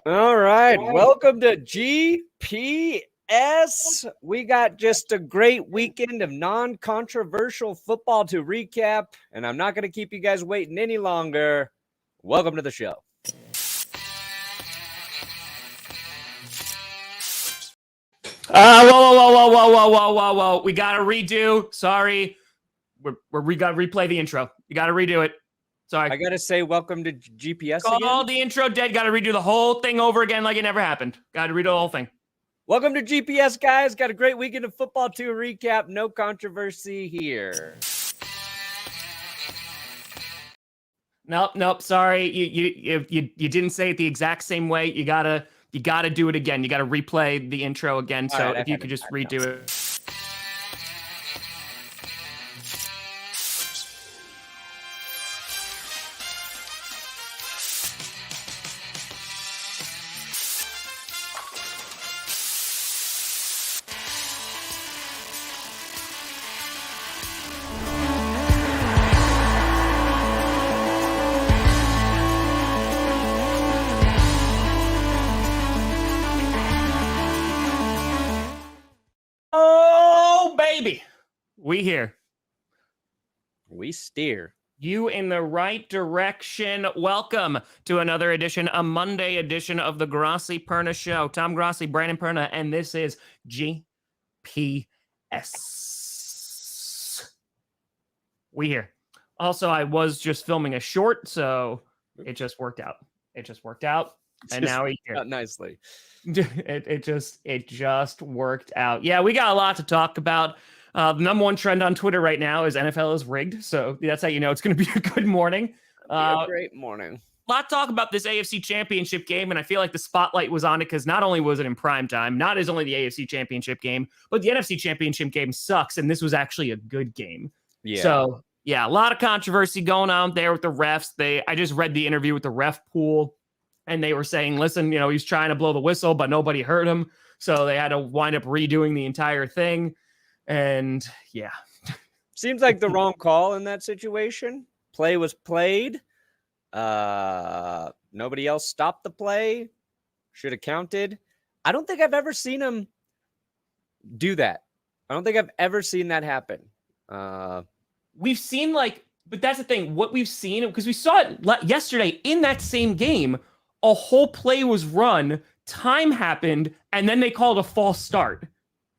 All right. Welcome to GPS. We got just a great weekend of non-controversial football to recap, and I'm not going to keep you guys waiting any longer. Welcome to the show. Whoa. We got to redo. Sorry. We got to replay the intro. You got to redo it. Sorry. I got to say welcome to GPS Call again. the intro dead. Got to redo the whole thing over again like it never happened. Got to redo the whole thing. Welcome to GPS, guys. Got a great weekend of football to recap. No controversy here. Nope. Sorry. You didn't say it the exact same way. You gotta do it again. You gotta replay the intro again. So if you could just redo it. Oh, baby. We here. We steer. You in the right direction. Welcome to another edition, a Monday edition of the Grossi Perna Show. Tom Grossi, Brandon Perna, and this is GPS. We here. Also, I was just filming a short, so it just worked out. And now we here. Nicely. It just worked out. Yeah, we got a lot to talk about. The number one trend on Twitter right now is NFL is rigged. So that's how you know it's going to be a good morning. A great morning. A lot to talk about this AFC Championship game, and I feel like the spotlight was on it because not only was it in prime time, not as only the AFC Championship game, but the NFC Championship game sucks, and this was actually a good game. Yeah. So, yeah, a lot of controversy going on there with the refs. I just read the interview with the ref pool, and they were saying, listen, he's trying to blow the whistle, but nobody heard him. So they had to wind up redoing the entire thing. And yeah. Seems like the wrong call in that situation. Play was played. Nobody else stopped the play. Should have counted. I don't think I've ever seen him do that. I don't think I've ever seen that happen. We've seen but that's the thing. What we've seen, because we saw it yesterday in that same game, a whole play was run, time happened, and then they called a false start.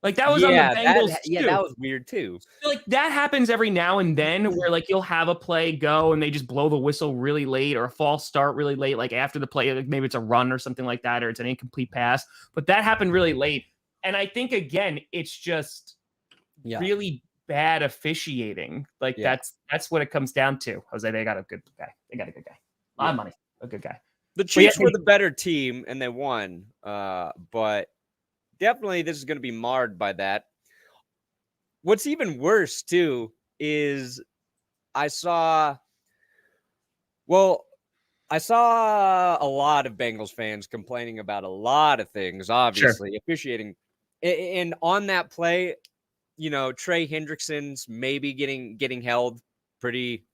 That was on the Bengals too. That was weird too. So, that happens every now and then where you'll have a play go and they just blow the whistle really late or a false start really late, after the play, maybe it's a run or something like that, or it's an incomplete pass. But that happened really late. And I think, again, it's just really bad officiating. That's what it comes down to. Jose, they got a good guy. A lot of money. A good guy. The Chiefs were the better team and they won. But definitely this is going to be marred by that. What's even worse, too, is I saw a lot of Bengals fans complaining about a lot of things, obviously, officiating. And on that play, Trey Hendrickson's maybe getting held pretty.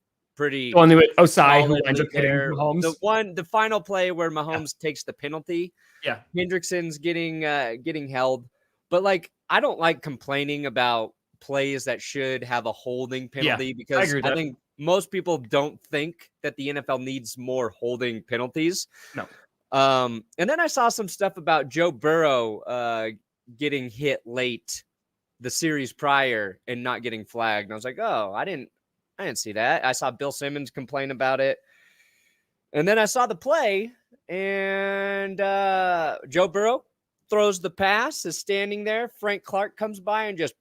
One with Osaai, who ends up hitting Mahomes. The final play where Mahomes takes the penalty. Yeah, Hendrickson's getting held, but I don't like complaining about plays that should have a holding penalty because I think most people don't think that the NFL needs more holding penalties. No. And then I saw some stuff about Joe Burrow getting hit late the series prior and not getting flagged. And I was like, oh, I didn't see that. I saw Bill Simmons complain about it. And then I saw the play, and Joe Burrow throws the pass, is standing there. Frank Clark comes by and just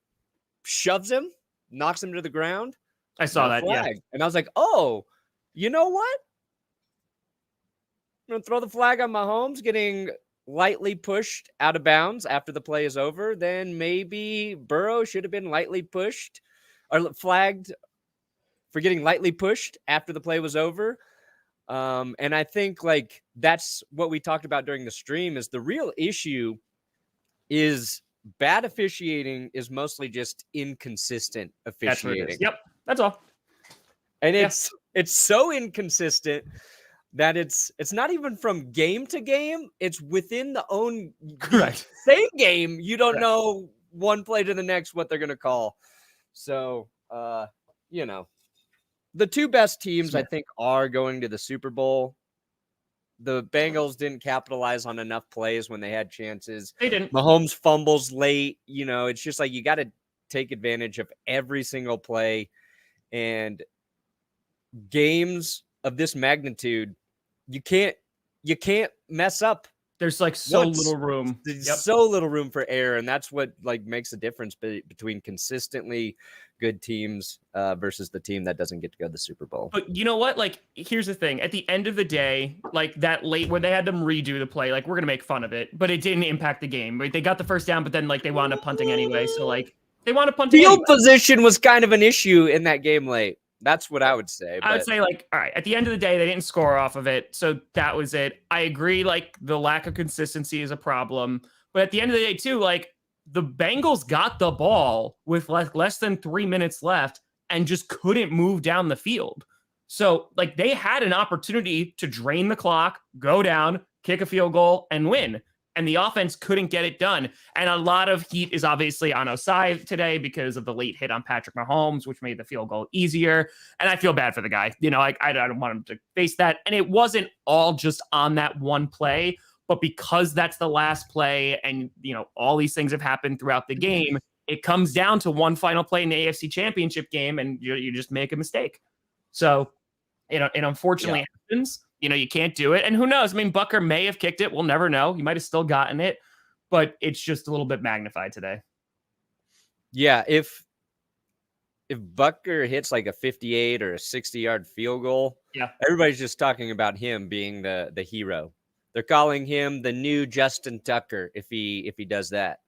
shoves him, knocks him to the ground. I saw that, flag. Yeah. And I was like, oh, you know what? I'm going to throw the flag on Mahomes getting lightly pushed out of bounds after the play is over. Then maybe Burrow should have been lightly pushed or flagged for getting lightly pushed after the play was over. And I think that's what we talked about during the stream is the real issue is bad officiating is mostly just inconsistent officiating. Yep. That's all. And it's so inconsistent that it's not even from game to game. It's within the Correct. same game. You don't Correct. know one play to the next what they're going to call. So, you know, the two best teams I think are going to the Super Bowl. The Bengals didn't capitalize on enough plays when they had chances. They didn't. Mahomes fumbles late. You know, it's just like you got to take advantage of every single play. And games of this magnitude, you can't mess up. There's like so little room. There's so little room for error, and that's what like makes the difference between consistently good teams versus the team that doesn't get to go to the Super Bowl. But you know what? Like, here's the thing. At the end of the day, like that late when they had them redo the play, like we're gonna make fun of it, but it didn't impact the game. Right? They got the first down, but then like they wound up punting anyway. So like they wound up punting. Field position was kind of an issue in that game late. That's what I would say. I would say, like, all right, at the end of the day, they didn't score off of it. So that was it. I agree, like, the lack of consistency is a problem. But at the end of the day, too, like, the Bengals got the ball with less than 3 minutes left and just couldn't move down the field. So, like, they had an opportunity to drain the clock, go down, kick a field goal, and win. And the offense couldn't get it done. And a lot of heat is obviously on Osaai today because of the late hit on Patrick Mahomes, which made the field goal easier. And I feel bad for the guy. You know, I don't want him to face that. And it wasn't all just on that one play, but because that's the last play and, you know, all these things have happened throughout the game, it comes down to one final play in the AFC Championship game and you just make a mistake. So, you know, it unfortunately happens. You know, you can't do it. And who knows? I mean, Bucker may have kicked it. We'll never know. He might have still gotten it, but it's just a little bit magnified today. Yeah, if Bucker hits like a 58 or a 60-yard field goal, everybody's just talking about him being the hero. They're calling him the new Justin Tucker if he does that.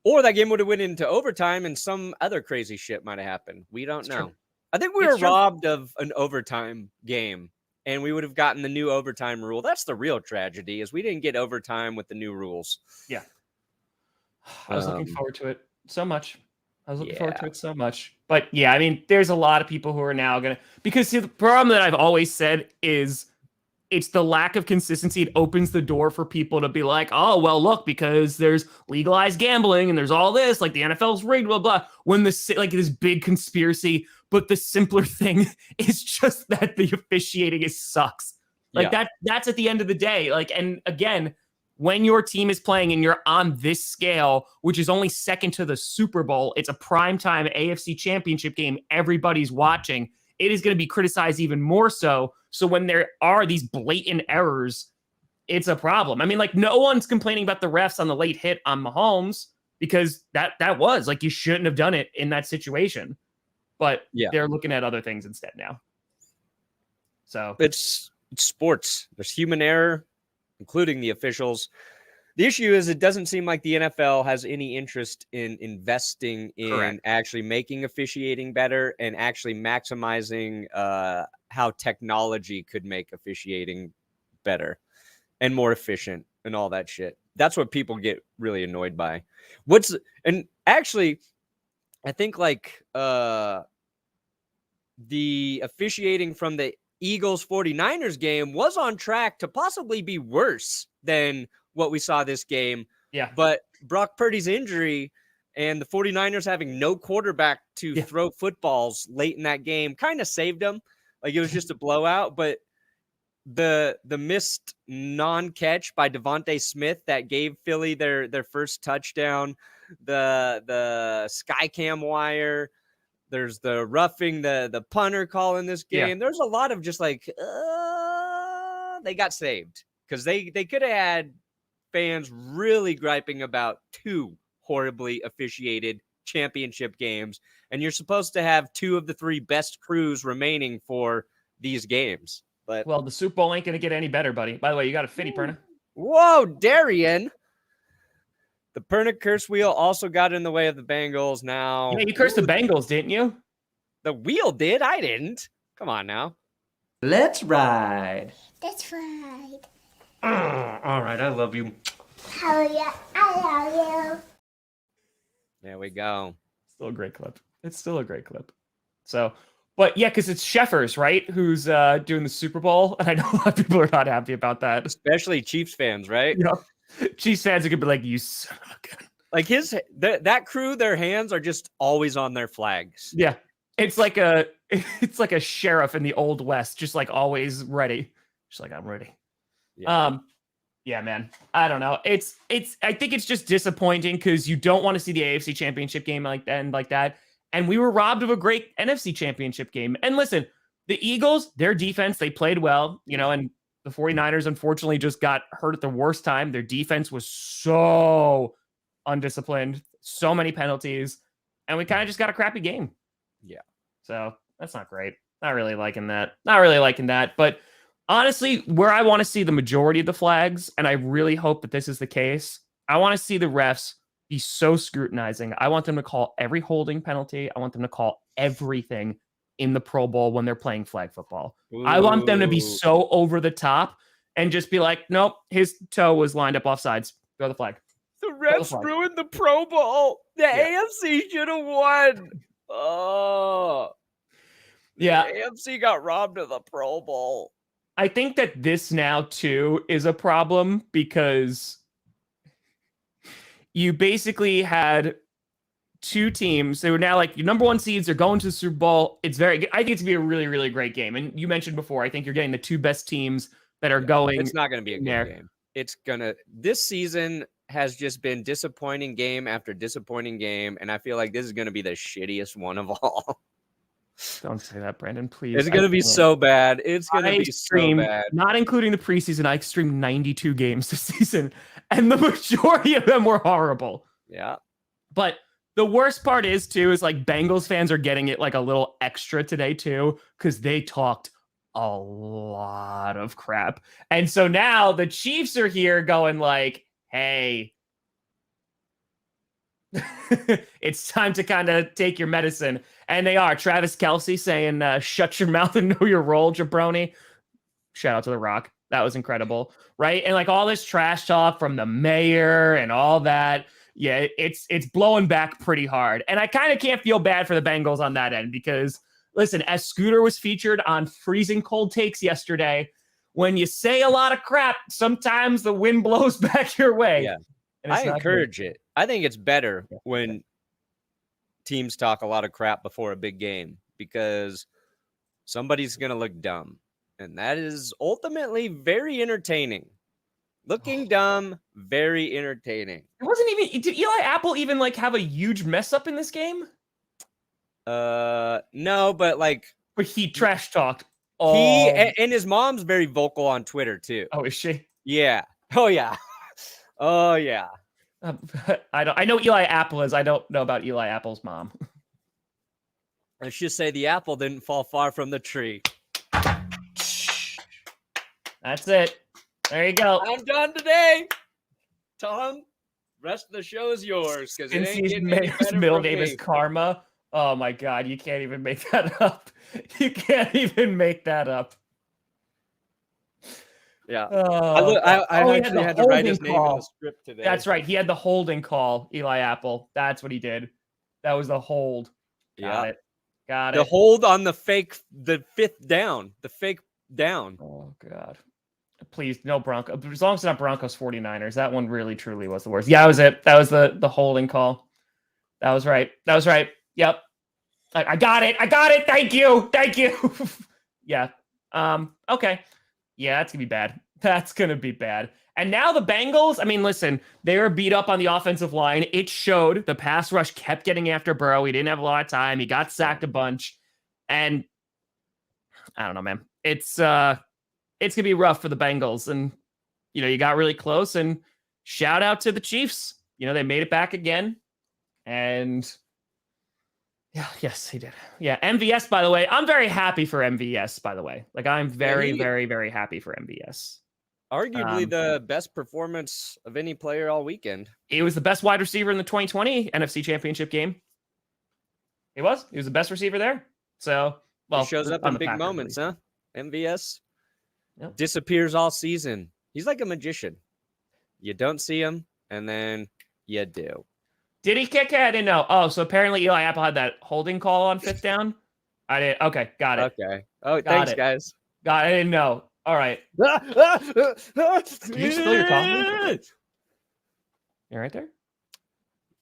Or that game would have went into overtime and some other crazy shit might have happened. We don't know. True. I think we were robbed of an overtime game. And we would have gotten the new overtime rule. That's the real tragedy, is we didn't get overtime with the new rules. Yeah. I was looking forward to it so much. But yeah, I mean, there's a lot of people who are now going to, because see, the problem that I've always said is it's the lack of consistency. It opens the door for people to be like, oh, well, look, because there's legalized gambling and there's all this, like the NFL's rigged, blah, blah, when like this big conspiracy. But the simpler thing is just that the officiating sucks. Like that's at the end of the day. Like, and again, when your team is playing and you're on this scale, which is only second to the Super Bowl, it's a primetime AFC Championship game. Everybody's watching. It is going to be criticized even more so. So when there are these blatant errors, it's a problem. I mean, like no one's complaining about the refs on the late hit on Mahomes because that was like, you shouldn't have done it in that situation. But they're looking at other things instead now. So it's sports. There's human error, including the officials. The issue is it doesn't seem like the NFL has any interest in investing in actually making officiating better and actually maximizing how technology could make officiating better and more efficient and all that shit. That's what people get really annoyed by. And actually, I think like the officiating from the Eagles 49ers game was on track to possibly be worse than what we saw this game. Yeah. But Brock Purdy's injury and the 49ers having no quarterback to throw footballs late in that game kind of saved them. Like it was just a blowout, but the missed non-catch by Devontae Smith that gave Philly their first touchdown, the sky cam wire, there's the roughing the punter call in this game. There's a lot of just like they got saved because they could have had fans really griping about two horribly officiated championship games, and you're supposed to have two of the three best crews remaining for these games. But well, the Super Bowl ain't gonna get any better, buddy. By the way, you got a fitty, Perna. Whoa, Darian. The Perna curse wheel also got in the way of the Bengals now. Yeah, you cursed the Bengals, didn't you? The wheel did. I didn't. Come on now. Let's ride. Let's ride. All right, I love you. Hell yeah, I love you. There we go. Still a great clip. It's still a great clip. So But yeah, because it's Sheffers, right? Who's doing the Super Bowl. And I know a lot of people are not happy about that. Especially Chiefs fans, right? Yeah. Chiefs fans are going to be like, you son of a gun. Like that crew, their hands are just always on their flags. Yeah. It's like a sheriff in the Old West, just like always ready. Just like, I'm ready. Yeah. Yeah, man. I don't know. I think it's just disappointing because you don't want to see the AFC Championship game like that. And we were robbed of a great NFC Championship game. And listen, the Eagles, their defense, they played well, and the 49ers unfortunately just got hurt at the worst time. Their defense was so undisciplined, so many penalties, and we kind of just got a crappy game. Yeah. So that's not great. Not really liking that. But honestly, where I want to see the majority of the flags, and I really hope that this is the case, I want to see the refs be so scrutinizing. I want them to call every holding penalty. I want them to call everything in the Pro Bowl when they're playing flag football. Ooh. I want them to be so over the top and just be like, nope, his toe was lined up offsides. Throw the flag. The refs ruined the Pro Bowl. The AFC should have won. Oh. Yeah. The AFC got robbed of the Pro Bowl. I think that this now, too, is a problem because you basically had two teams. They were now like your number one seeds are going to the Super Bowl. It's very good. I think it's going to be a really, really great game. And you mentioned before, I think you're getting the two best teams that are going. It's not going to be a good game. This season has just been disappointing game after disappointing game. And I feel like this is going to be the shittiest one of all. Don't say that, Brandon, please. It's going to be so bad. It's going to be so bad. Not including the preseason, I streamed 92 games this season, and the majority of them were horrible. Yeah. But the worst part is like Bengals fans are getting it like a little extra today too, because they talked a lot of crap. And so now the Chiefs are here going like, hey, it's time to kind of take your medicine. And they are. Travis Kelce saying, shut your mouth and know your role, jabroni. Shout out to The Rock. That was incredible. Right? And like all this trash talk from the mayor and all that. Yeah, it's blowing back pretty hard. And I kind of can't feel bad for the Bengals on that end because, listen, as Scooter was featured on Freezing Cold Takes yesterday, when you say a lot of crap, sometimes the wind blows back your way. Yeah. I encourage it. I think it's better when teams talk a lot of crap before a big game because somebody's going to look dumb. And that is ultimately very entertaining. Looking dumb, very entertaining. It wasn't even... Did Eli Apple even like have a huge mess up in this game? No, but like... But he trash talked. He and his mom's very vocal on Twitter too. Oh, is she? Yeah. Oh, yeah. Oh, yeah. I know Eli Apple is. I don't know about Eli Apple's mom. Let's just say the apple didn't fall far from the tree. That's it. There you go. I'm done today. Tom, rest of the show is yours because it ain't getting any better middle from name me. is Karma. Oh my God, you can't even make that up. You can't even make that up. Yeah. I actually had to write his name in the script today. That's right. He had the holding call, Eli Apple. That's what he did. That was the hold. Got it. The hold on the fake down. Oh, God. Please, no Broncos. As long as it's not Broncos 49ers. That one really, truly was the worst. Yeah, that was it. That was the holding call. That was right. Yep. I got it. Thank you. Yeah. Okay. Yeah, that's going to be bad. And now the Bengals, I mean, listen, they were beat up on the offensive line. It showed. The pass rush kept getting after Burrow. He didn't have a lot of time. He got sacked a bunch. And I don't know, man. It's going to be rough for the Bengals. And, you got really close. And shout out to the Chiefs. They made it back again. And yeah, yes, he did. Yeah, MVS, by the way. I'm very happy for MVS, by the way. Like, I'm very, very, very happy for MVS. Arguably the best performance of any player all weekend. He was the best wide receiver in the 2020 NFC Championship game. He was the best receiver there. So, he shows up in big moments, huh? MVS disappears all season. He's like a magician. You don't see him, and then you do. Did he kick it? I didn't know. Oh, so apparently Eli Apple had that holding call on 5th down. I did. Okay, got it. Okay. Oh, Got thanks, it. guys. Got it. I didn't know. All right. Can you spill your coffee? You right there?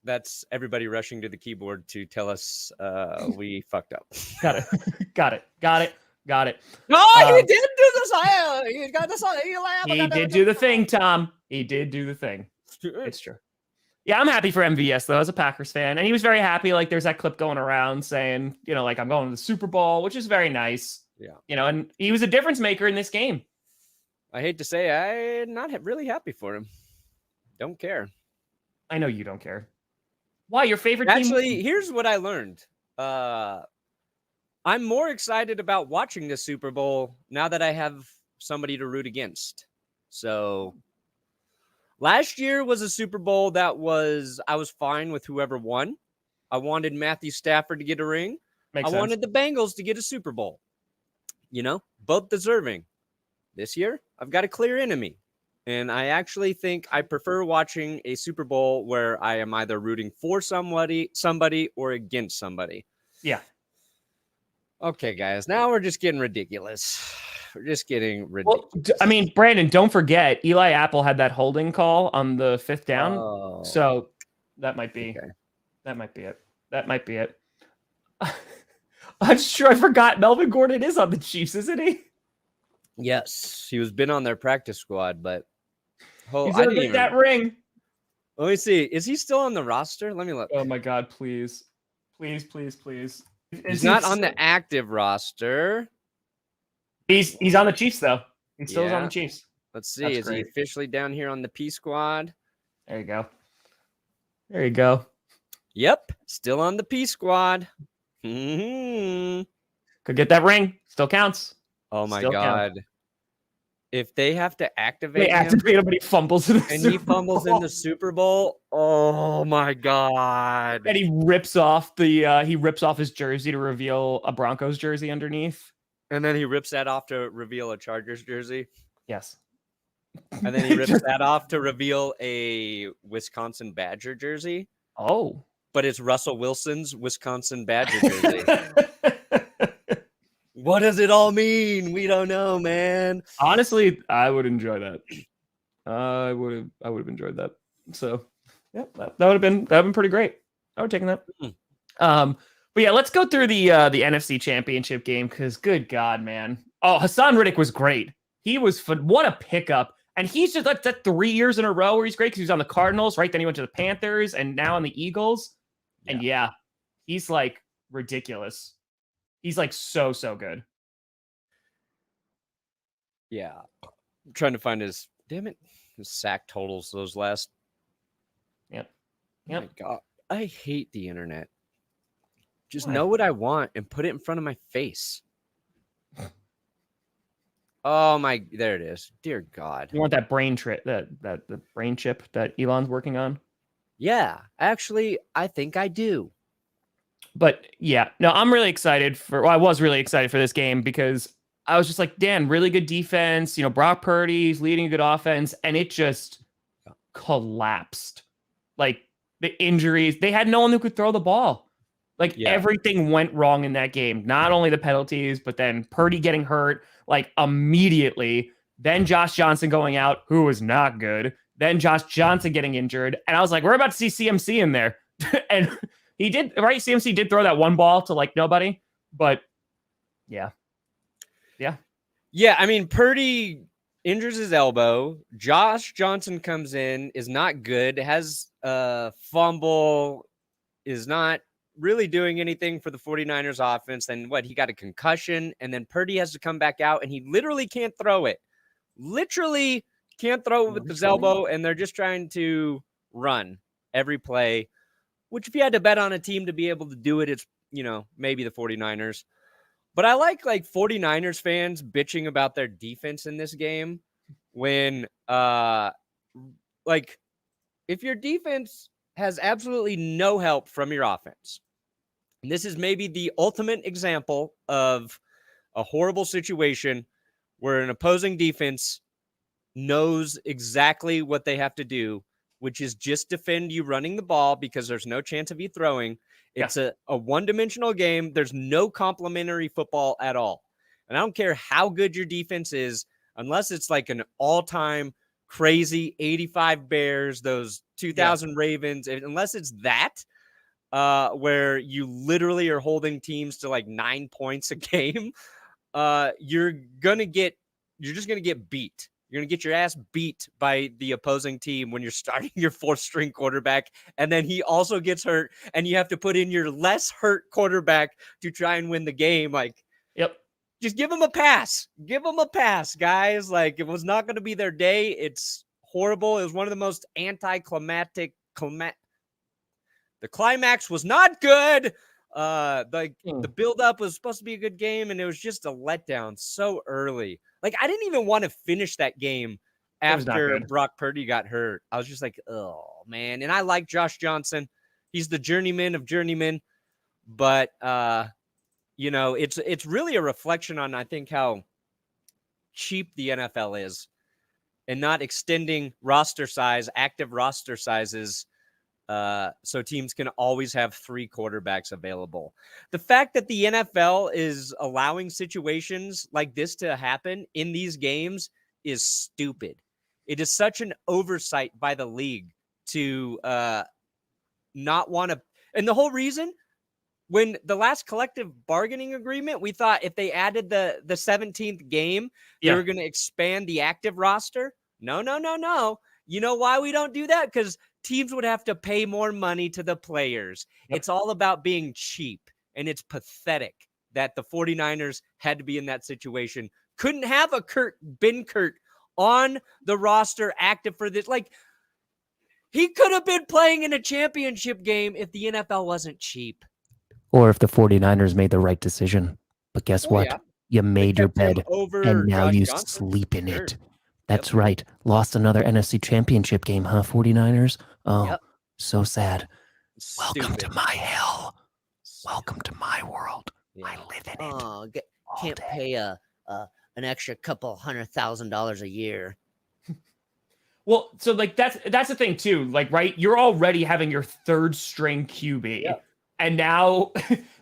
That's everybody rushing to the keyboard to tell us we fucked up. Got it. Got it. Got it. Got it. No, he did do this. He got this on. He did do the thing, Tom. He did do the thing. It's true. Yeah, I'm happy for MVS though, as a Packers fan, and he was very happy. Like, there's that clip going around saying, like, I'm going to the Super Bowl, which is very nice. Yeah. And he was a difference maker in this game. I hate to say, I'm not really happy for him. Don't care. I know you don't care. Why? Your favorite team? Actually, here's what I learned. I'm more excited about watching the Super Bowl now that I have somebody to root against. So last year was a Super Bowl I was fine with whoever won. I wanted Matthew Stafford to get a ring. Makes sense. Wanted the Bengals to get a Super Bowl. Both deserving. This year, I've got a clear enemy. And I actually think I prefer watching a Super Bowl where I am either rooting for somebody, or against somebody. Yeah. Okay, guys. Now we're just getting ridiculous. We're just getting ridiculous. Well, I mean, Brandon, don't forget, Eli Apple had that holding call on the 5th down. Oh, So that might be okay. That might be it. That might be it. I'm sure I forgot Melvin Gordon is on the Chiefs, isn't he? Yes, he was been on their practice squad, but He's gonna get that ring. Let me see. Is he still on the roster? Let me look. Oh my God! Please. He's not on the active roster. He's on the Chiefs though. He still is on the Chiefs. Let's see. That's Is great. he officially down here on the P squad? There you go. Yep, still on the P squad. Mm-hmm. Could get that ring. Still counts. Oh my Still God. counts. If they have to activate him him, but he fumbles in the and Super he fumbles Bowl. in the Super Bowl, oh my God. And he rips off his jersey to reveal a Broncos jersey underneath. And then he rips that off to reveal a Chargers jersey. Yes. And then he rips that off to reveal a Wisconsin Badger jersey. Oh. But it's Russell Wilson's Wisconsin Badger jersey. What does it all mean? We don't know, man. Honestly, I would enjoy that. I would have enjoyed that. So, yeah, that would have been pretty great. I would have taken that. But yeah, let's go through the NFC Championship game because, good God, man. Oh, Hassan Riddick was great. He was fun. What a pickup. And he's just that 3 years in a row where he's great because he was on the Cardinals, right? Then he went to the Panthers and now on the Eagles. And yeah, he's like ridiculous. He's like so good. Yeah. I'm trying to find his sack totals those last. Yep. Oh my God. I hate the internet. Just Why? know what I want and put it in front of my face. Oh my, there it is. Dear God. You want that brain trip, the brain chip that Elon's working on? Yeah, actually, I think I do. But yeah, no, I was really excited for this game because I was just like, Dan, really good defense. Brock Purdy's leading a good offense, and it just collapsed. Like the injuries, they had no one who could throw the ball. Like everything went wrong in that game. Not only the penalties, but then Purdy getting hurt like immediately. Then Josh Johnson going out, who was not good. Then Josh Johnson getting injured. And I was like, we're about to see CMC in there. And he did, right? CMC did throw that one ball to like nobody. But yeah. Yeah, I mean, Purdy injures his elbow. Josh Johnson comes in, is not good, has a fumble, is not really doing anything for the 49ers offense. Then he got a concussion, and then Purdy has to come back out, and he literally can't throw it. Literally can't throw it with his elbow, and they're just trying to run every play, which if you had to bet on a team to be able to do it, it's, maybe the 49ers. But I like 49ers fans bitching about their defense in this game when, if your defense has absolutely no help from your offense, and this is maybe the ultimate example of a horrible situation where an opposing defense knows exactly what they have to do which is just defend you running the ball because there's no chance of you throwing. It's a one-dimensional game. There's no complementary football at all. And I don't care how good your defense is, unless it's like an all-time crazy 85 Bears, those 2000 Ravens, unless it's that, where you literally are holding teams to like 9 points a game, you're just going to get beat. You're going to get your ass beat by the opposing team when you're starting your 4th string quarterback. And then he also gets hurt and you have to put in your less hurt quarterback to try and win the game. Like, just give him a pass. Give him a pass, guys. Like, it was not going to be their day. It's horrible. It was one of the most anticlimactic. The climax was not good. The build-up was supposed to be a good game, and it was just a letdown so early. Like, I didn't even want to finish that game after Brock Purdy got hurt. I was just like, oh, man. And I like Josh Johnson. He's the journeyman of journeymen. But, it's really a reflection on, I think, how cheap the NFL is and not extending roster size, active roster sizes, so teams can always have 3 quarterbacks available. The fact that the NFL is allowing situations like this to happen in these games is stupid. It is such an oversight by the league to not want to. And the whole reason, when the last collective bargaining agreement, we thought if they added the 17th game, they were going to expand the active roster. No. You know why we don't do that? Because teams would have to pay more money to the players. It's all about being cheap, and it's pathetic that the 49ers had to be in that situation. Couldn't have a Kurt on the roster active for this. Like, he could have been playing in a championship game if the NFL wasn't cheap. Or if the 49ers made the right decision. But guess what? Yeah. You made your bed, and now you sleep in it. That's right. Lost another NFC championship game, huh, 49ers? Oh, so sad. Welcome to my hell. Welcome to my world. I live in it. Oh, can't pay an extra couple $100,000 a year. Well, so like that's the thing too. Like, right, you're already having your 3rd string QB. And now,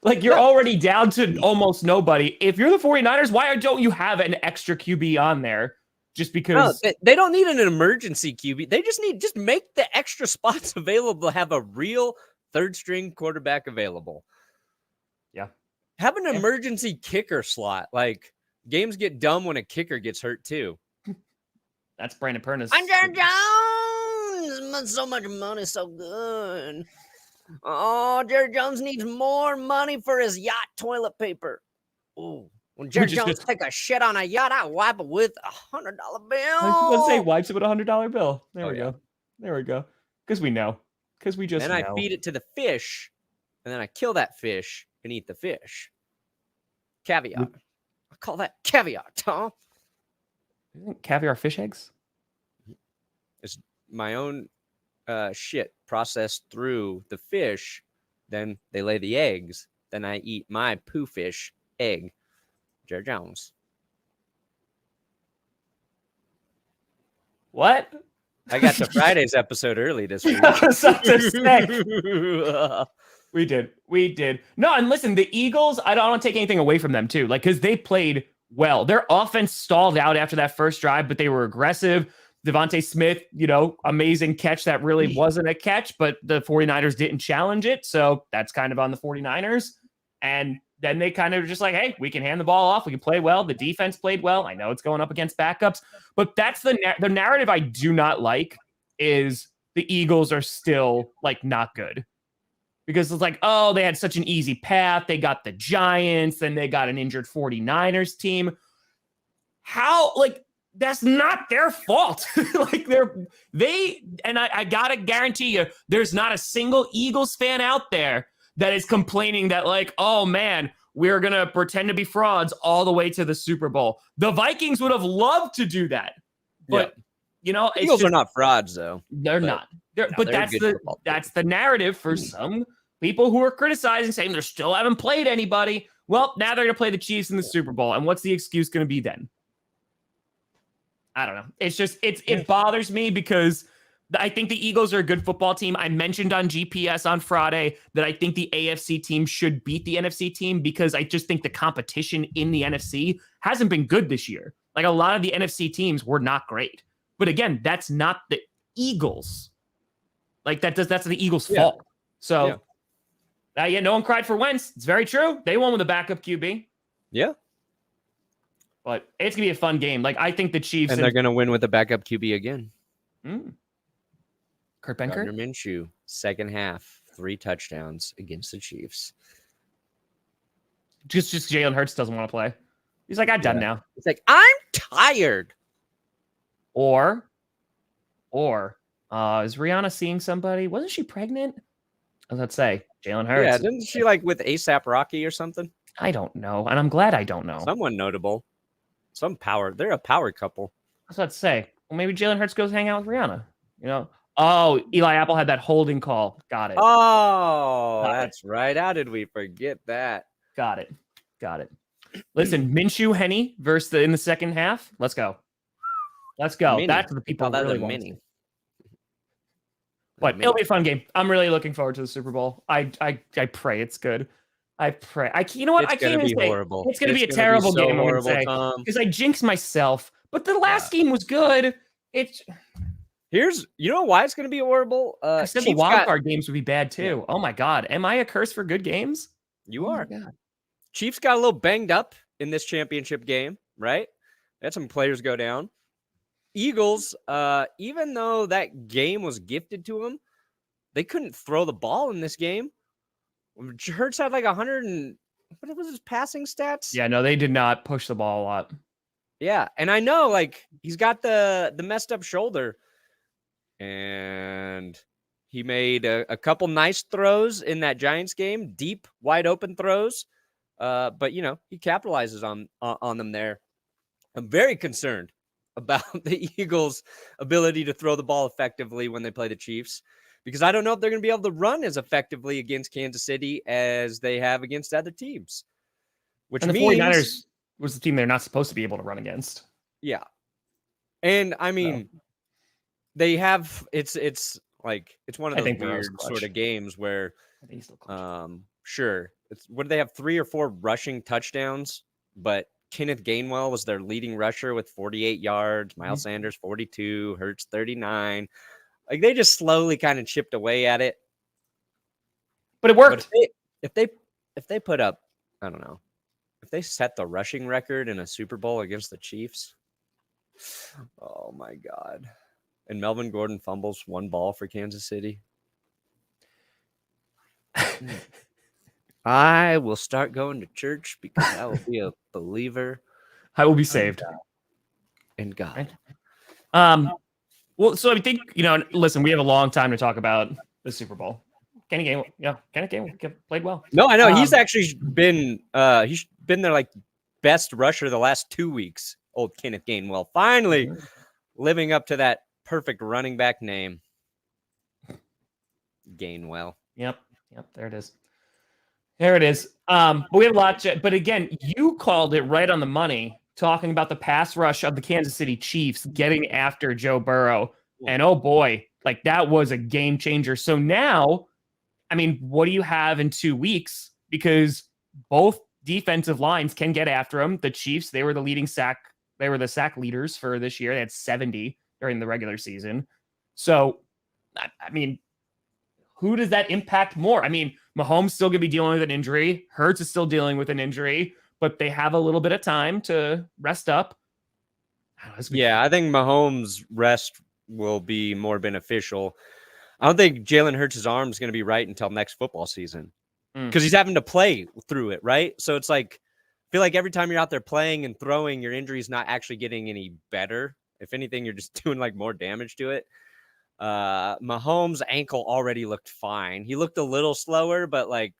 like, you're already down to almost nobody. If you're the 49ers, why don't you have an extra QB on there? Just because they don't need an emergency QB. They just make the extra spots available to have a real 3rd string quarterback available. Yeah. Have an emergency kicker slot. Like, games get dumb when a kicker gets hurt too. That's Brandon Perna's. Jared Jones! So much money, so good. Oh, Jared Jones needs more money for his yacht toilet paper. Ooh. When Jared Jones take a shit on a yacht, I wipe it with $100 bill. Let's say wipes it with $100 bill. There we go. There we go. Because we know. Because we just know. Then I feed it to the fish, and then I kill that fish and eat the fish. Caviar. I call that caviar, Tom. Isn't caviar fish eggs? It's my own shit processed through the fish. Then they lay the eggs. Then I eat my poo fish egg. Jared Jones. What? I got to Friday's episode early this week. We did. No, and listen, the Eagles, I don't want to take anything away from them too. Like, because they played well. Their offense stalled out after that first drive, but they were aggressive. Devontae Smith, amazing catch that really wasn't a catch, but the 49ers didn't challenge it. So that's kind of on the 49ers. And then they kind of just like, hey, we can hand the ball off. We can play well. The defense played well. I know it's going up against backups, but that's the narrative I do not like is the Eagles are still like not good because it's like, oh, they had such an easy path. They got the Giants and they got an injured 49ers team. How, like, that's not their fault. Like I gotta guarantee you, there's not a single Eagles fan out there that is complaining that like, oh man, we're going to pretend to be frauds all the way to the Super Bowl. The Vikings would have loved to do that. But, Eagles are not frauds though. They're not. But that's the narrative for some people who are criticizing, saying they still haven't played anybody. Well, now they're going to play the Chiefs in the Super Bowl. And what's the excuse going to be then? I don't know. It's just, it bothers me because I think the Eagles are a good football team. I mentioned on GPS on Friday that I think the AFC team should beat the NFC team because I just think the competition in the NFC hasn't been good this year. Like a lot of the NFC teams were not great. But again, that's not the Eagles. Like that's the Eagles' fault. So no one cried for Wentz. It's very true. They won with a backup QB. Yeah. But it's going to be a fun game. Like I think the Chiefs... And they're going to win with a backup QB again. Kurt Benkert? Gardner Minshew, second half, 3 touchdowns against the Chiefs. Just Jalen Hurts doesn't want to play. He's like, I'm done now. It's like, I'm tired. Or is Rihanna seeing somebody? Wasn't she pregnant? Let's say Jalen Hurts. Yeah, didn't she like with ASAP Rocky or something? I don't know, and I'm glad I don't know. Someone notable, some power. They're a power couple. That's what I'd say. Well, maybe Jalen Hurts goes hang out with Rihanna. You know? Oh, Eli Apple had that holding call. Got it. That's right. How did we forget that? Got it. Listen, Minshew Henny versus in the second half. Let's go. That's what the people really want. But it'll be a fun game. I'm really looking forward to the Super Bowl. I pray it's good. I pray. You know what? I can't even say horrible. It's going to be a terrible game. I'm going to say because I jinxed myself. But the last game was good. You know why it's going to be horrible? I said the wild card games would be bad too. Yeah. Oh my God, am I a curse for good games? You are. Chiefs got a little banged up in this championship game, right? They had some players go down. Eagles, even though that game was gifted to them, they couldn't throw the ball in this game. Hurts had like 100 and what was his passing stats? Yeah, no, they did not push the ball a lot. Yeah, and I know like he's got the messed up shoulder, and he made a couple nice throws in that Giants game, deep, wide open throws. But he capitalizes on them there. I'm very concerned about the Eagles' ability to throw the ball effectively when they play the Chiefs, because I don't know if they're going to be able to run as effectively against Kansas City as they have against other teams. And the 49ers was the team they're not supposed to be able to run against. Yeah. And I mean, they have it's one of those weird sort of games where sure, what do they have, 3 or 4 rushing touchdowns, but Kenneth Gainwell was their leading rusher with 48 yards. Miles Sanders, 42. Hurts, 39. Like, they just slowly kind of chipped away at it. But it worked. But if they put up, I don't know, if they set the rushing record in a Super Bowl against the Chiefs, oh, my God. And Melvin Gordon fumbles 1 ball for Kansas City. I will start going to church because I will be a believer. I will be saved. In God. Well, so I think, listen, we have a long time to talk about the Super Bowl. Kenny Gainwell played well. No, I know. He's actually been their like best rusher the last 2 weeks. Old Kenneth Gainwell finally living up to that perfect running back name. Gainwell. Yep, there it is. But we have a lot. But again, you called it right on the money, talking about the pass rush of the Kansas City Chiefs getting after Joe Burrow. And oh boy, like that was a game changer. So now, I mean, what do you have in 2 weeks? Because both defensive lines can get after him. The Chiefs, they were the sack leaders for this year. They had 70 during the regular season. So, I mean, who does that impact more? I mean, Mahomes still going to be dealing with an injury. Hurts is still dealing with an injury, but they have a little bit of time to rest up. I think Mahomes' rest will be more beneficial. I don't think Jalen Hurts' arm is going to be right until next football season because he's having to play through it, right? So it's like, I feel like every time you're out there playing and throwing, your injury is not actually getting any better. If anything, you're just doing like more damage to it. Mahomes' ankle already looked fine. He looked a little slower, but like,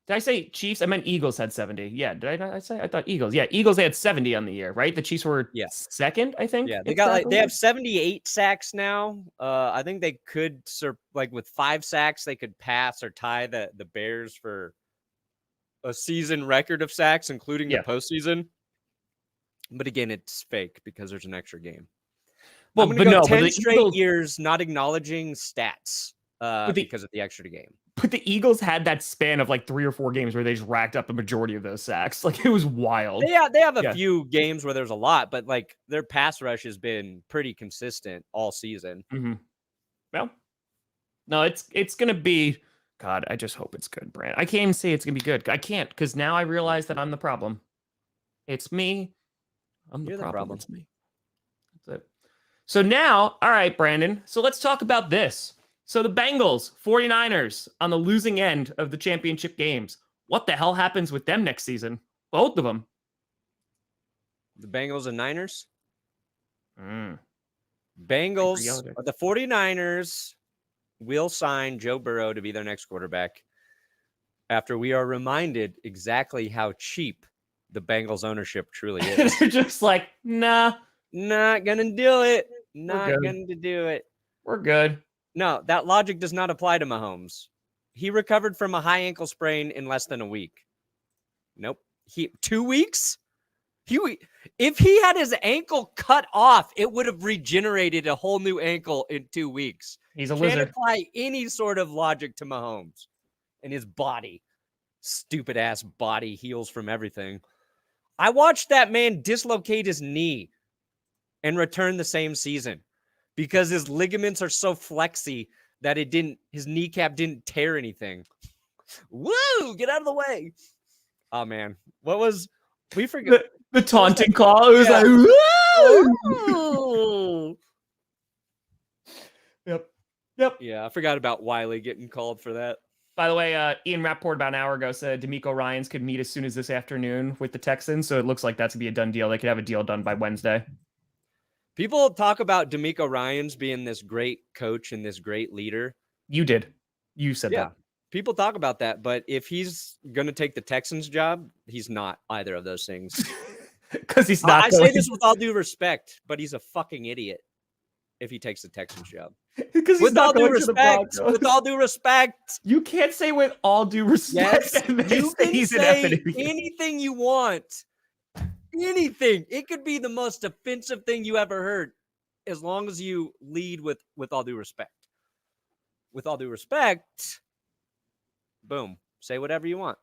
did I say Chiefs? I meant Eagles had 70. Yeah, did I say? I thought Eagles. Yeah, Eagles, they had 70 on the year, right? The Chiefs were second, I think. Yeah, they have 78 sacks now. I think they could with 5 sacks, they could pass or tie the Bears for a season record of sacks, including the postseason. But again, it's fake because there's an extra game. I'm going to go 10 straight years not acknowledging stats because of the extra game. But the Eagles had that span of like 3 or 4 games where they just racked up the majority of those sacks. Like, it was wild. They have a few games where there's a lot, but like their pass rush has been pretty consistent all season. Mm-hmm. Well, no, it's going to be, God, I just hope it's good, Brand. I can't even say it's going to be good. I can't, because now I realize that I'm the problem. It's me. You're the problem. It's me. That's it. So now, all right, Brandon. So let's talk about this. So the Bengals, 49ers on the losing end of the championship games. What the hell happens with them next season? Both of them. The Bengals and Niners? Bengals, the 49ers will sign Joe Burrow to be their next quarterback after we are reminded exactly how cheap the Bengals ownership truly is. They're just like, nah. Not going to do it. Not going to do it. We're good. No, that logic does not apply to Mahomes. He recovered from a high ankle sprain in less than a week. Nope. 2 weeks? If he had his ankle cut off, it would have regenerated a whole new ankle in 2 weeks. He's a lizard. Can't apply any sort of logic to Mahomes and his body. Stupid ass body heals from everything. I watched that man dislocate his knee and return the same season because his ligaments are so flexy that his kneecap didn't tear anything. Woo! Get out of the way. Oh man. We forgot the taunting call. It was like, woo! Yep. Yeah, I forgot about Wiley getting called for that. By the way, Ian Rappaport about an hour ago said D'Amico Ryans could meet as soon as this afternoon with the Texans, so it looks like that's going to be a done deal. They could have a deal done by Wednesday. People talk about D'Amico Ryans being this great coach and this great leader. You did. You said that. People talk about that, but if he's going to take the Texans job, he's not either of those things. Because he's not. I say this with all due respect, but he's a fucking idiot if he takes the Texans job. Because with all due respect, you can't say with all due respect. Yes, you can say anything you want. Anything. It could be the most offensive thing you ever heard, as long as you lead with all due respect. With all due respect, boom. Say whatever you want.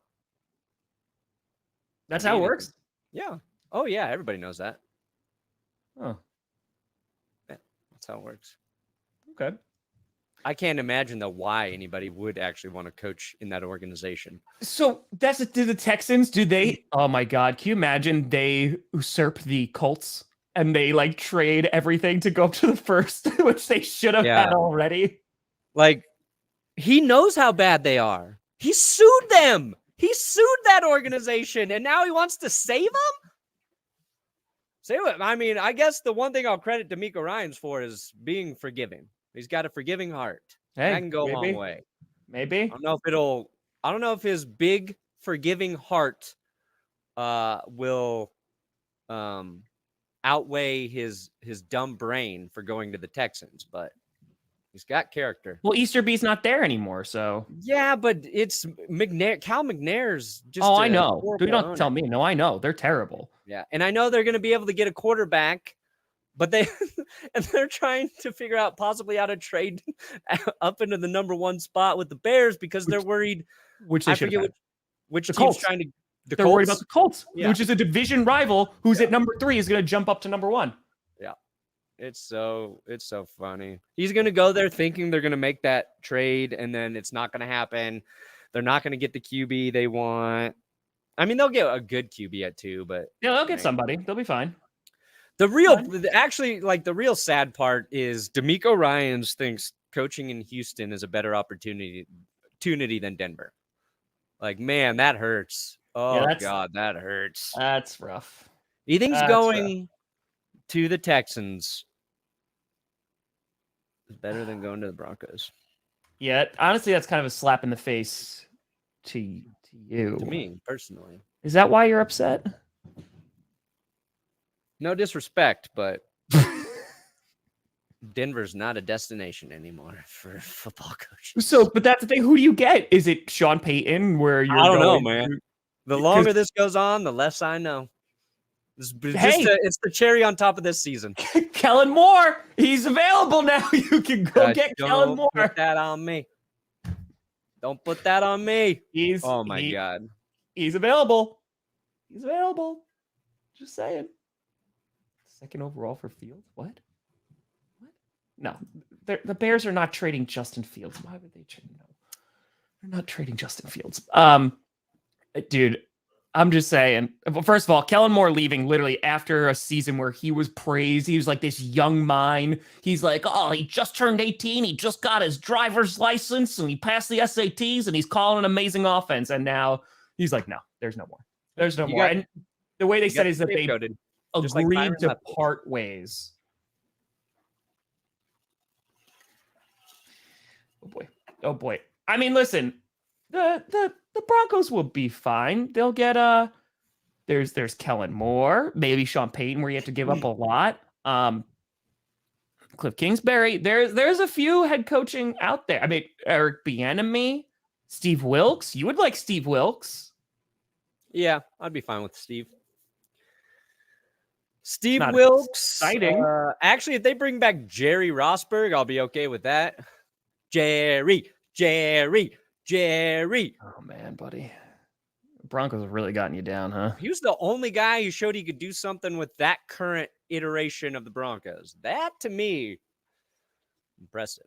That's how it works? Yeah. Oh, yeah. Everybody knows that. Oh. Yeah, that's how it works. Okay. I can't imagine why anybody would actually want to coach in that organization. So do the Texans, oh my God, can you imagine they usurp the Colts and they like trade everything to go up to the first, which they should have had already? Like, he knows how bad they are. He sued them. He sued that organization, and now he wants to save them? I mean, I guess the one thing I'll credit D'Amico Ryans for is being forgiving. He's got a forgiving heart. Hey, that can go a long way. Maybe. I don't know if his big forgiving heart will outweigh his dumb brain for going to the Texans, but he's got character. Well, Easterby's not there anymore, so. Yeah, but it's McNair. Cal McNair's just. Oh, I know. Do not tell me. No, I know. They're terrible. Yeah, and I know they're going to be able to get a quarterback, but they're trying to figure out possibly how to trade up into the number 1 spot with the Bears because they're worried. Which they should have. Which the team's Colts. trying to. They're worried about the Colts, which is a division rival who's at number 3 is going to jump up to number 1. Yeah. It's so funny. He's going to go there thinking they're going to make that trade, and then it's not going to happen. They're not going to get the QB they want. I mean, they'll get a good QB at 2, but yeah, they'll get somebody. They'll be fine. The real sad part is D'Amico Ryans thinks coaching in Houston is a better opportunity than Denver. Like, man, that hurts. Oh God, that hurts. That's rough. He thinks going to the Texans is better than going to the Broncos. Yeah, honestly, that's kind of a slap in the face to you. To me, personally. Is that why you're upset? No disrespect, but Denver's not a destination anymore for football coaches. So, but that's the thing. Who do you get? Is it Sean Payton where you're I don't know, man. The longer this goes on, the less I know. It's the cherry on top of this season. Kellen Moore, he's available now. You can go get Kellen Moore. Don't put that on me. Don't put that on me. Oh my God. He's available. He's available. Just saying. Second overall for Fields. What? No, the Bears are not trading Justin Fields. Why would they trade? No, they're not trading Justin Fields. Dude, I'm just saying. First of all, Kellen Moore leaving literally after a season where he was praised. He was like this young mind. He's like, oh, he just turned 18. He just got his driver's license and he passed the SATs and he's calling an amazing offense. And now he's like, no, there's no more. There's no more. And the way they said is that they agreed to part ways. Oh boy. I mean, listen, the Broncos will be fine. They'll get there's Kellen Moore, maybe Sean Payton, where you have to give up a lot. Cliff Kingsbury. There's a few head coaching out there. I mean, Eric Bieniemy, Steve Wilks. You would like Steve Wilks. Yeah, I'd be fine with Steve. Steve Wilks. Exciting. Actually, if they bring back Jerry Rosburg, I'll be okay with that. Jerry. Oh, man, buddy. Broncos have really gotten you down, huh? He was the only guy who showed he could do something with that current iteration of the Broncos. That, to me, impressive.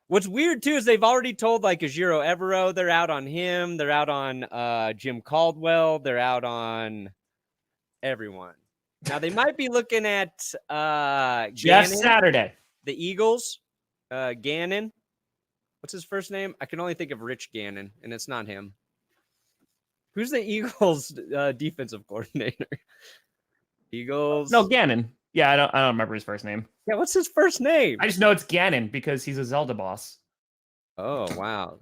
What's weird, too, is they've already told, like, Ejiro Evero, they're out on him. They're out on Jim Caldwell. They're out on everyone. Now, they might be looking at Jeff Saturday. The Eagles. Gannon. What's his first name? I can only think of Rich Gannon, and it's not him. Who's the Eagles defensive coordinator? Eagles. No, Gannon. Yeah, I don't remember his first name. Yeah, what's his first name? I just know it's Gannon because he's a Zelda boss. Oh, wow.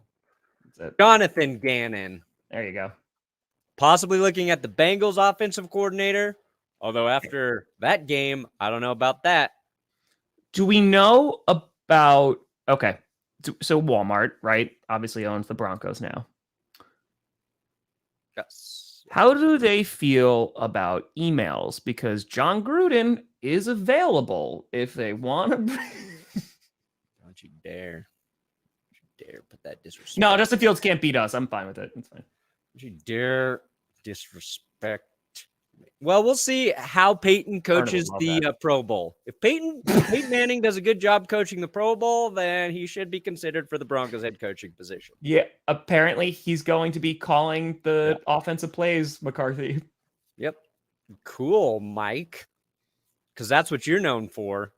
Jonathan Gannon. There you go. Possibly looking at the Bengals offensive coordinator. Although after that game, I don't know about that. Do we know about... Okay. So Walmart, right? Obviously owns the Broncos now. Yes. How do they feel about emails? Because John Gruden is available if they want to. Don't you dare. Put that disrespect. No, Justin Fields can't beat us. I'm fine with it. It's fine. Don't you dare disrespect. Well, we'll see how Peyton coaches the Pro Bowl. If Peyton Manning does a good job coaching the Pro Bowl, then he should be considered for the Broncos head coaching position. Yeah, apparently he's going to be calling the offensive plays, McCarthy. Yep. Cool, Mike. Because that's what you're known for.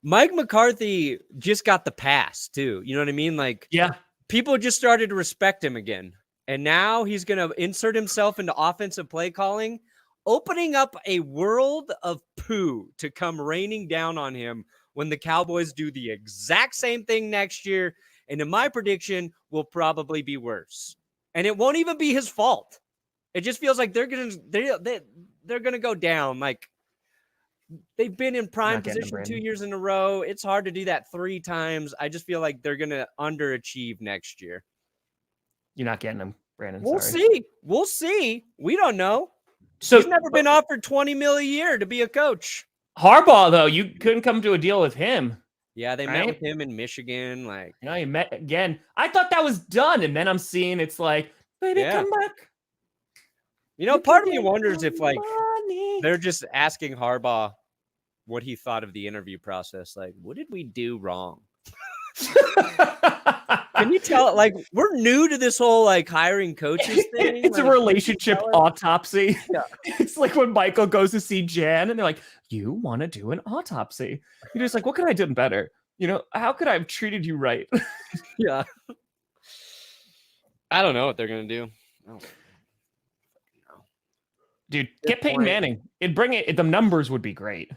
Mike McCarthy just got the pass, too. You know what I mean? Like, yeah, people just started to respect him again. And now he's going to insert himself into offensive play calling, opening up a world of poo to come raining down on him when the Cowboys do the exact same thing next year. And in my prediction, will probably be worse. And it won't even be his fault. It just feels like they're going to go down. Like, they've been in prime position 2 years in a row. It's hard to do that 3 times. I just feel like they're going to underachieve next year. You're not getting him, Brandon. We'll see. We don't know. So he's never been offered $20 million a year to be a coach. Harbaugh, though, you couldn't come to a deal with him. Yeah, they met with him in Michigan. Like, you met again. I thought that was done, and then I'm seeing it's like, baby, come back. You know, part of me wonders if like they're just asking Harbaugh what he thought of the interview process. Like, what did we do wrong? Can you tell? Like, we're new to this whole like hiring coaches thing. It's like, a relationship autopsy. Yeah. It's like when Michael goes to see Jan, and they're like, "You want to do an autopsy?" You're just like, "What could I have done better? You know, how could I have treated you right?" Yeah. I don't know what they're gonna do. Dude, get Peyton Manning and bring it. The numbers would be great.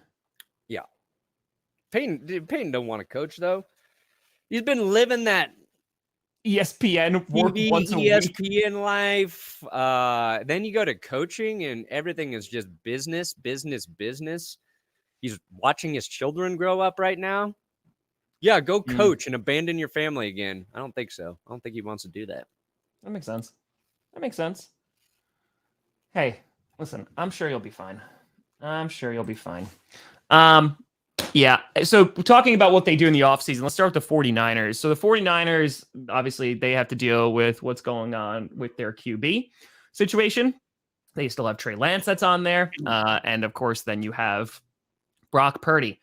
Yeah. Peyton don't want to coach though. He's been living that ESPN TV, once a ESPN week. life. Then you go to coaching and everything is just business. He's watching his children grow up right now. Yeah, go coach and abandon your family again. I don't think so. I don't think he wants to do that. That makes sense. Hey, listen, I'm sure you'll be fine. Yeah. So talking about what they do in the offseason, let's start with the 49ers. So the 49ers, obviously, they have to deal with what's going on with their QB situation. They still have Trey Lance that's on there. And of course, then you have Brock Purdy.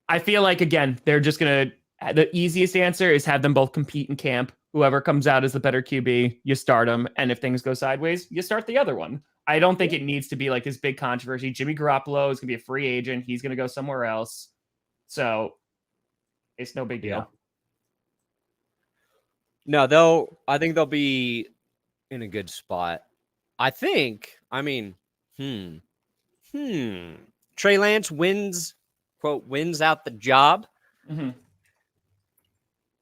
I feel like, again, they're just going to, the easiest answer is have them both compete in camp. Whoever comes out as the better QB, you start them. And if things go sideways, you start the other one. I don't think it needs to be like this big controversy. Jimmy Garoppolo is going to be a free agent. He's going to go somewhere else. So it's no big deal. No, I think they'll be in a good spot. Trey Lance wins out the job. Mm-hmm.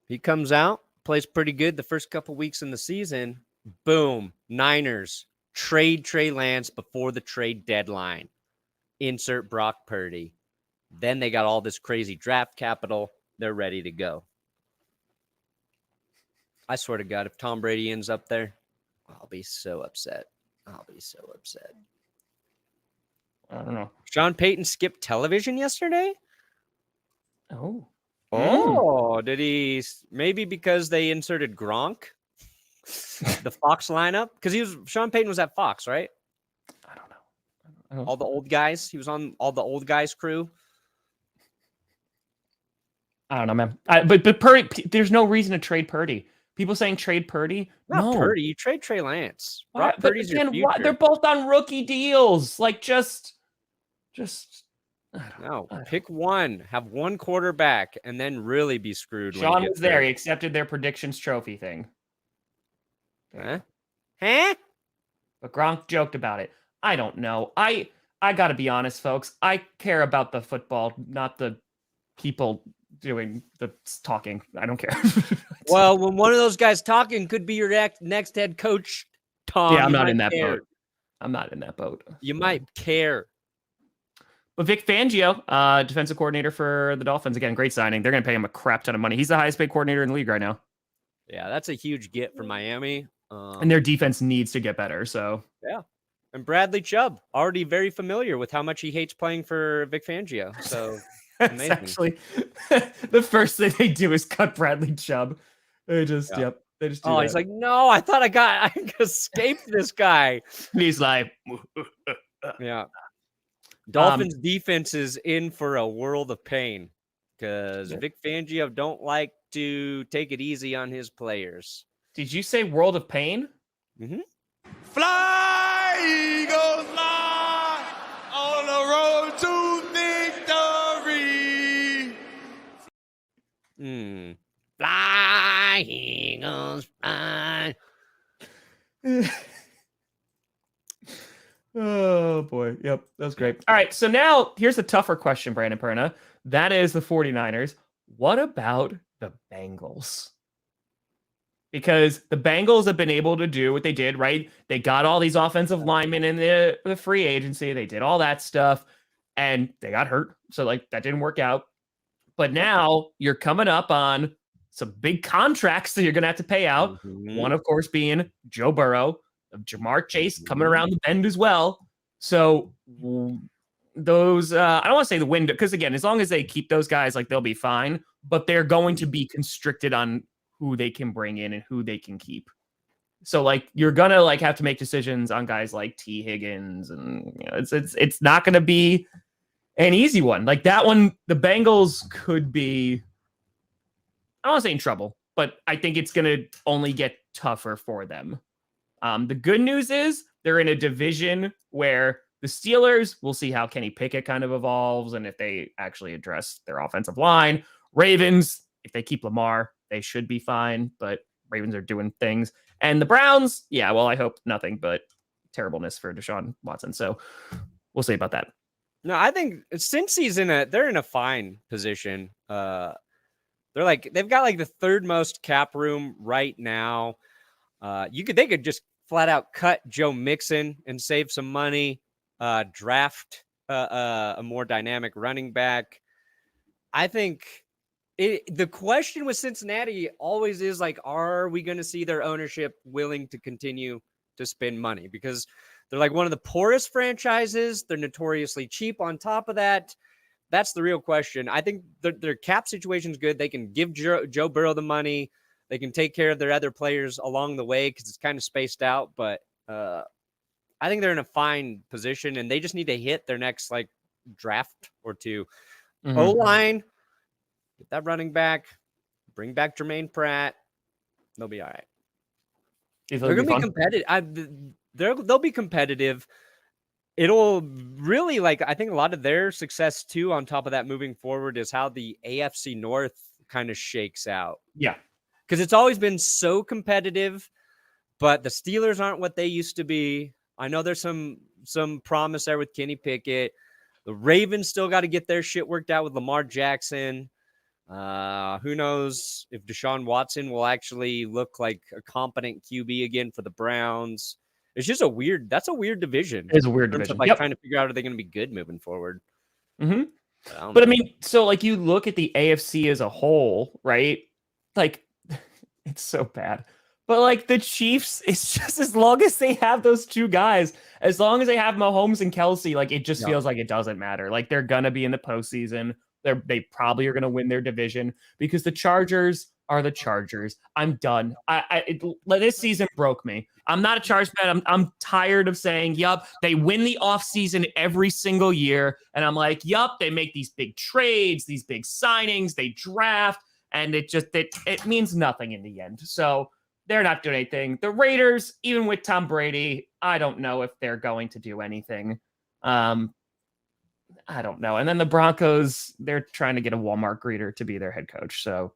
He comes out, plays pretty good the first couple weeks in the season. Boom. Niners trade Trey Lance before the trade deadline. Insert Brock Purdy. Then they got all this crazy draft capital. They're ready to go. I swear to God, if Tom Brady ends up there, I'll be so upset. I don't know. Sean Payton skipped television yesterday? Oh, Did he? Maybe because they inserted Gronk, the Fox lineup? Because Sean Payton was at Fox, right? I don't know. All the old guys. He was on all the old guys crew. I don't know, man. But Purdy, there's no reason to trade Purdy. People saying trade Purdy. Not no, Purdy. You trade Trey Lance. Why? But Purdy's again, your future. they're both on rookie deals. Like just. No, pick one. Have one quarterback, and then really be screwed. Sean was there. He accepted their predictions trophy thing. Huh? But Gronk joked about it. I don't know. I got to be honest, folks. I care about the football, not the people doing the talking. I don't care. Well, when one of those guys talking could be your next head coach, Tom. Yeah, I'm not in that boat. I'm not in that boat. You might care. But Vic Fangio, defensive coordinator for the Dolphins, again, great signing. They're going to pay him a crap ton of money. He's the highest paid coordinator in the league right now. Yeah, that's a huge get for Miami. And their defense needs to get better. So yeah. And Bradley Chubb, already very familiar with how much he hates playing for Vic Fangio. So that's actually the first thing they do is cut Bradley Chubb. They just do that. He's like, no, I thought I escaped this guy. And he's like, yeah. Dolphins defense is in for a world of pain because Vic Fangio don't like to take it easy on his players. Did you say world of pain? Mm-hmm. Fly, Eagles, fly on the road to victory. Fly, Eagles, fly. Oh, boy. Yep, that was great. All right, so now here's a tougher question, Brandon Perna. That is the 49ers. What about the Bengals? Because the Bengals have been able to do what they did, right? They got all these offensive linemen in the free agency. They did all that stuff, and they got hurt. So, that didn't work out. But now you're coming up on some big contracts that you're going to have to pay out. Mm-hmm. One, of course, being Joe Burrow. Of Jamar Chase coming around the bend as well. So those, I don't want to say the window, because again, as long as they keep those guys, they'll be fine, but they're going to be constricted on who they can bring in and who they can keep. So you're going to have to make decisions on guys like T. Higgins, and it's not going to be an easy one. That one, the Bengals could be, I don't want to say in trouble, but I think it's going to only get tougher for them. The good news is they're in a division where the Steelers, we'll see how Kenny Pickett kind of evolves and if they actually address their offensive line. Ravens, if they keep Lamar, they should be fine, but Ravens are doing things. And the Browns, yeah, well, I hope nothing but terribleness for Deshaun Watson. So we'll see about that. No, I think since they're in a fine position. They've got the third most cap room right now. They could just flat out cut Joe Mixon and save some money, draft a more dynamic running back. I think the question with Cincinnati always is are we going to see their ownership willing to continue to spend money? Because They're like one of the poorest franchises. They're notoriously cheap on top of that. That's the real question. I think their cap situation is good. They can give Joe Burrow the money. They can take care of their other players along the way because it's kind of spaced out. But I think they're in a fine position, and they just need to hit their next like draft or two. O-line, get that running back, bring back Jermaine Pratt. They'll be all right. They're going to be competitive. They'll be competitive. It'll really I think a lot of their success too, on top of that moving forward, is how the AFC North kind of shakes out. Yeah. Because it's always been so competitive, but the Steelers aren't what they used to be. I know there's some promise there with Kenny Pickett. The Ravens still got to get their shit worked out with Lamar Jackson. Who knows if Deshaun Watson will actually look like a competent QB again for the Browns. It's just that's a weird division. It's a weird division. Trying to figure out, are they going to be good moving forward? But I mean, so you look at the AFC as a whole, right? It's so bad. But the Chiefs, it's just as long as they have those two guys, as long as they have Mahomes and Kelsey, it just feels like it doesn't matter. They're going to be in the postseason. They probably are going to win their division because the Chargers are the Chargers. I'm done. This season broke me. I'm not a Chargers fan. I'm tired of saying, yup, they win the offseason every single year. And I'm like, yup, they make these big trades, these big signings, they draft, and it means nothing in the end. So they're not doing anything. The Raiders, even with Tom Brady, I don't know if they're going to do anything. I don't know. And then the Broncos, they're trying to get a Walmart greeter to be their head coach. So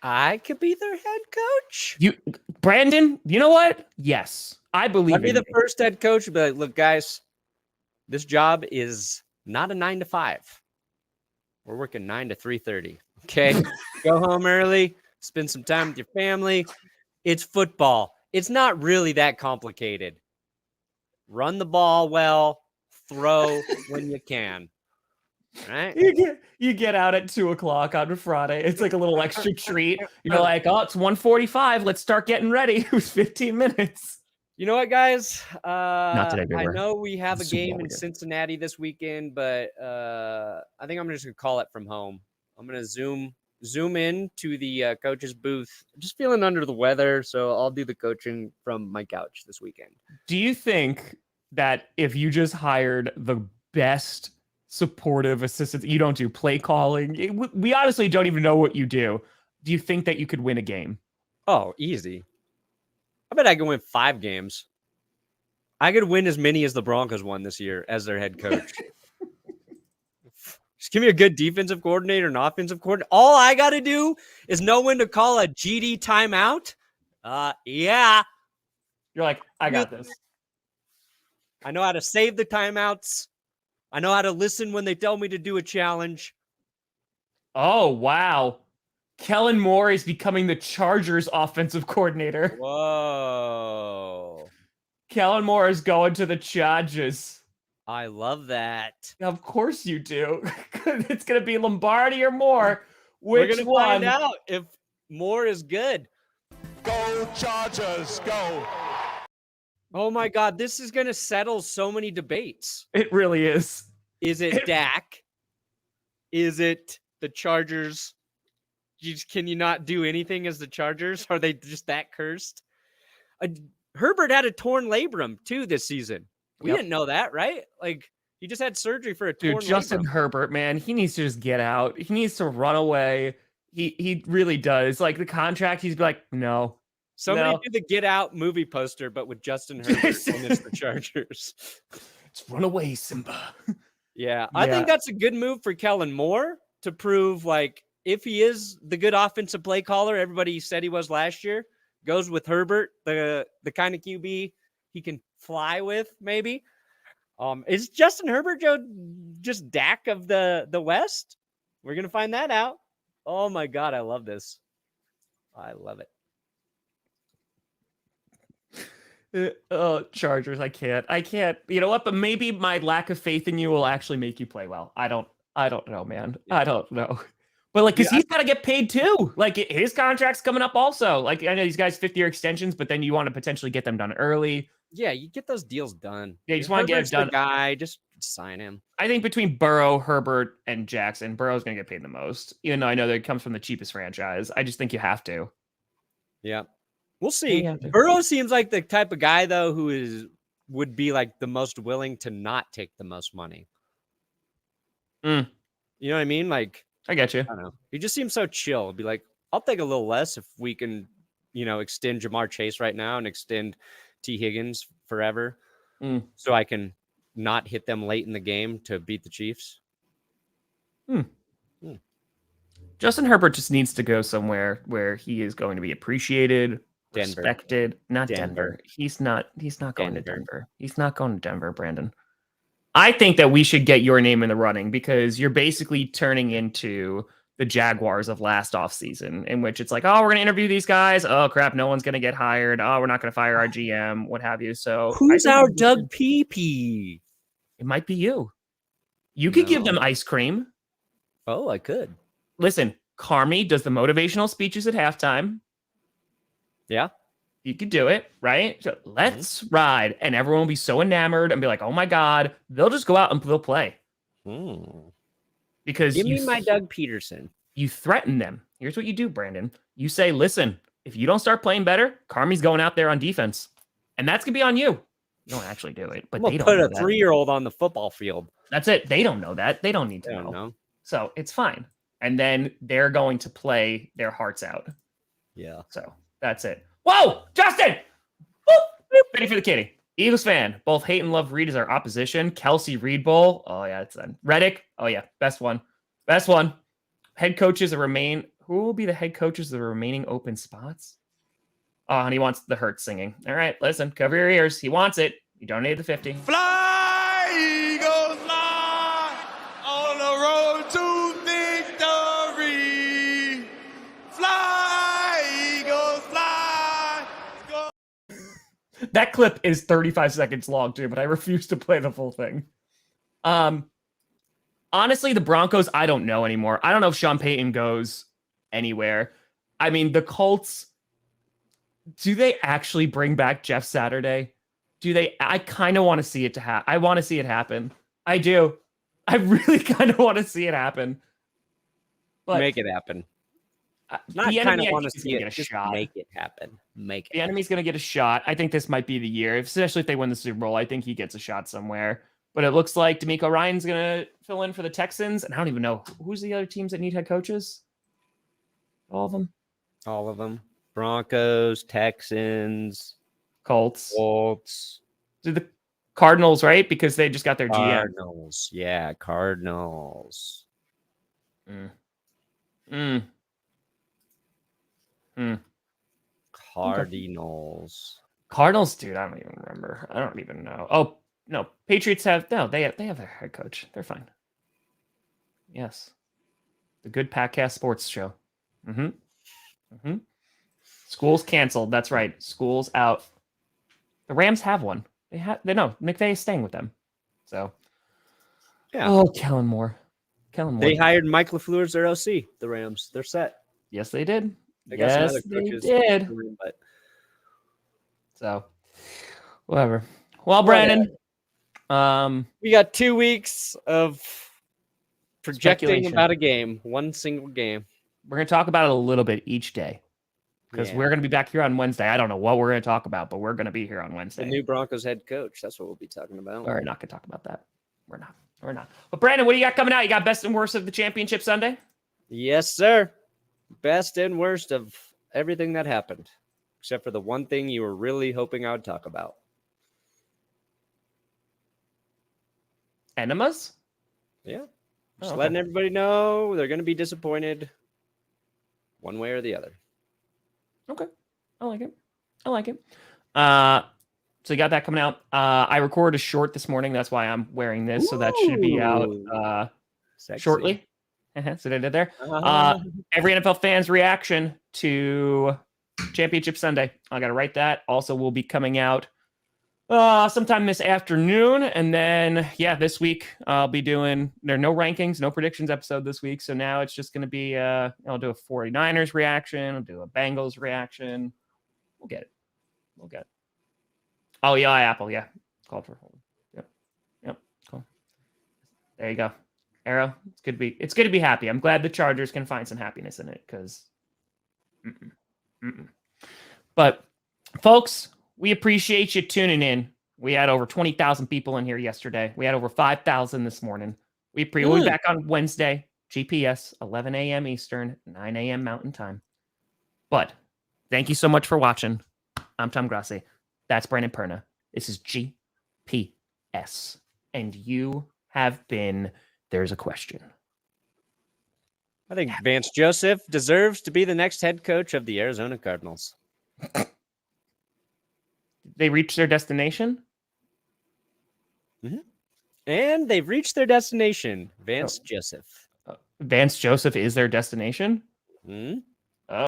I could be their head coach. Brandon, you know what? Yes, I believe I'd be the first head coach to be like, look, guys, this job is not a 9 to 5. We're working 9 to 3:30. Okay. Go home early, spend some time with your family. It's football. It's not really that complicated. Run the ball well, throw when you can. Right? You get out at 2:00 on Friday. It's like a little extra treat. You're like, oh, it's 1:45. Let's start getting ready. It was 15 minutes. You know what, guys? Not today, I know we have a game in Cincinnati this weekend, but I think I'm just gonna call it from home. I'm gonna zoom in to the coach's booth. I'm just feeling under the weather, so I'll do the coaching from my couch this weekend. Do you think that if you just hired the best supportive assistants, you don't do play calling? We honestly don't even know what you do. Do you think that you could win a game? Oh, easy. I bet I could win 5 games. I could win as many as the Broncos won this year as their head coach. Just give me a good defensive coordinator and offensive coordinator. All I got to do is know when to call a GD timeout. Yeah. You're like, I got this. I know how to save the timeouts. I know how to listen when they tell me to do a challenge. Oh, wow. Kellen Moore is becoming the Chargers offensive coordinator. Whoa. Kellen Moore is going to the Chargers. I love that. Of course you do. It's going to be Lombardi or Moore. Which We're going to find out if Moore is good. Go Chargers, go. Oh my God, this is going to settle so many debates. It really is. Is it Dak? Is it the Chargers? Can you not do anything as the Chargers? Are they just that cursed? Herbert had a torn labrum too this season. We didn't know that, right? He just had surgery for a torn labrum. Justin Herbert, man, he needs to just get out. He needs to run away. He really does. The contract, he's like, no. Somebody do the Get Out movie poster, but with Justin Herbert and it's the Chargers. Just run away, Simba. Yeah, I think that's a good move for Kellen Moore to prove, if he is the good offensive play caller everybody said he was last year, goes with Herbert, the kind of QB he can fly with, maybe. Is Justin Herbert, Joe, just Dak of the West? We're going to find that out. Oh, my God, I love this. I love it. Chargers, I can't. You know what? But maybe my lack of faith in you will actually make you play well. I don't know, man. I don't know. But like, because he's got to get paid too. Like his contract's coming up also. Like I know these guys 50-year extensions, but then you want to potentially get them done early. Yeah, you get those deals done. Yeah, you just want to get it done. The guy, just sign him. I think between Burrow, Herbert, and Jackson, Burrow's going to get paid the most. Even though I know that it comes from the cheapest franchise, I just think you have to. Yeah, we'll see. Burrow seems like the type of guy though who would be like the most willing to not take the most money. You know what I mean? Like, I get you. I don't know. He just seems so chill. It'd be like, I'll take a little less if we can, extend Jamar Chase right now and extend T. Higgins forever, so I can not hit them late in the game to beat the Chiefs. Justin Herbert just needs to go somewhere where he is going to be appreciated, Denver. respected. Not Denver. He's not going to Denver. He's not going to Denver, Brandon. I think that we should get your name in the running because you're basically turning into the Jaguars of last offseason, in which it's like, oh, we're going to interview these guys. Oh, crap, no one's going to get hired. Oh, we're not going to fire our GM, what have you. So who's our Doug Peepee? It might be you. You could give them ice cream. Oh, I could. Listen, Carmi does the motivational speeches at halftime. Yeah. You could do it, right? So let's ride. And everyone will be so enamored and be like, oh my God, they'll just go out and they'll play. Because give me my Doug Peterson. You threaten them. Here's what you do, Brandon. You say, listen, if you don't start playing better, Carmi's going out there on defense. And that's going to be on you. You don't actually do it, but they don't put a 3-year-old on the football field. That's it. They don't know that. They don't need to know. So it's fine. And then they're going to play their hearts out. Yeah. So that's it. Whoa, Justin! Woo! Ready for the kitty. Eagles fan. Both hate and love Reed as our opposition. Kelsey Reed Bowl. Oh, yeah, it's done. Reddick. Oh, yeah. Best one. Best one. Head coaches remain. Who will be the head coaches of the remaining open spots? Oh, and he wants the Hurts singing. All right, listen. Cover your ears. He wants it. You donated the 50. Fly, Eagles, fly on the road to victory. Fly, Eagles, fly. Go. That clip is 35 seconds long, too, but I refuse to play the full thing. Honestly, the Broncos, I don't know anymore. I don't know if Sean Payton goes anywhere. I mean, the Colts, do they actually bring back Jeff Saturday? Do they? I kind of want to see it I want to see it happen. I do. I really kind of want to see it happen. But make it happen. Not kind of want to see it. Just make it happen. Make it. The enemy's going to get a shot. I think this might be the year, especially if they win the Super Bowl. I think he gets a shot somewhere. But it looks like D'Amico Ryan's going to fill in for the Texans. And I don't even know. Who's the other teams that need head coaches? All of them? All of them. Broncos, Texans, Colts. To the Cardinals, right? Because they just got their GM. Cardinals. Yeah, Cardinals. Cardinals, dude, I don't even remember. I don't even know. Oh, no. Patriots they have their head coach. They're fine. Yes. The Good Podcast Sports Show. School's canceled. That's right. School's out. The Rams have one. They know McVay is staying with them. So, yeah. Oh, Kellen Moore. They hired Mike LaFleur as their OC. The Rams. They're set. Yes, they did. They did. But... So, whatever. Well, Brandon, we got 2 weeks of projecting about a game, one single game. We're going to talk about it a little bit each day because we're going to be back here on Wednesday. I don't know what we're going to talk about, but we're going to be here on Wednesday. The new Broncos head coach. That's what we'll be talking about. We're not going to talk about that. We're not. But Brandon, what do you got coming out? You got best and worst of the championship Sunday? Yes, sir. Best and worst of everything that happened, except for the one thing you were really hoping I would talk about. Enemas? Yeah. Just letting everybody know they're going to be disappointed one way or the other. Okay. I like it. So you got that coming out. I recorded a short this morning. That's why I'm wearing this. So that should be out shortly. So they did there. Every NFL fan's reaction to Championship Sunday. I got to write that. Also will be coming out sometime this afternoon. And then, this week I'll be doing, there are no rankings, no predictions episode this week. So now it's just going to be, I'll do a 49ers reaction. I'll do a Bengals reaction. We'll get it. Oh, yeah, Apple. Yeah. It's called for hold. Yep. Cool. There you go. Arrow. It's good to be happy. I'm glad the Chargers can find some happiness in it because, But folks, we appreciate you tuning in. We had over 20,000 people in here yesterday. We had over 5,000 this morning. We'll be back on Wednesday, GPS, 11 a.m. Eastern, 9 a.m. Mountain Time. But thank you so much for watching. I'm Tom Grossi. That's Brandon Perna. This is GPS. And you have been There's a Question. I think Vance Joseph deserves to be the next head coach of the Arizona Cardinals. They reached their destination? Mm-hmm. And they've reached their destination. Vance Joseph. Vance Joseph is their destination? Mm-hmm.